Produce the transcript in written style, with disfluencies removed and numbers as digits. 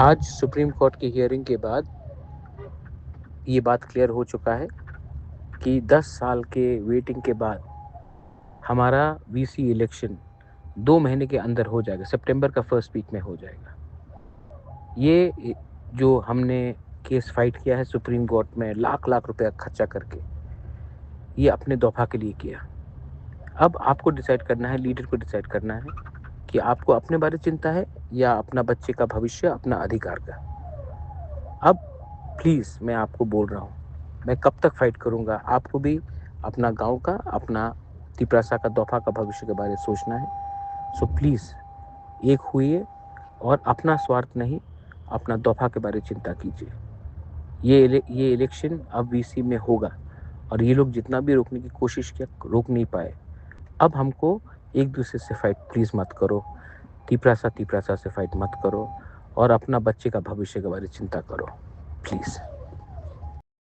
आज supreme court की hearing के बाद ये बात क्लियर हो चुका है कि 10 साल के वेटिंग के बाद हमारा वीसी इलेक्शन 2 महीने के अंदर हो जाएगा, सितंबर का फर्स्ट वीक में हो जाएगा। ये जो हमने केस फाइट किया है सुप्रीम कोर्ट में लाख-लाख रुपया खर्चा करके, ये अपने दफ़ा के लिए किया। अब आपको डिसाइड करना है, लीडर को डिसाइड करना है कि आपको अपने बारे चिंता है या अपना बच्चे का भविष्य, अपना अधिकार का। अब प्लीज़ मैं आपको बोल रहा हूँ, मैं कब तक फाइट करूँगा? आपको भी अपना गाँव का, अपना तिपरासा का, दोफा का भविष्य के बारे में सोचना है। सो प्लीज़ एक होइए और अपना स्वार्थ नहीं, अपना दोफा के बारे में चिंता कीजिए। ये इलेक्शन अब वीसी में होगा और ये लोग जितना भी रोकने की कोशिश किया, रोक नहीं पाए। अब हमको एक-दूसरे से फाइट प्लीज़ मत करो। तिपरासा से फाइट मत करो और अपना बच्चे का भविष्य के बारे में चिंता करो, प्लीज़।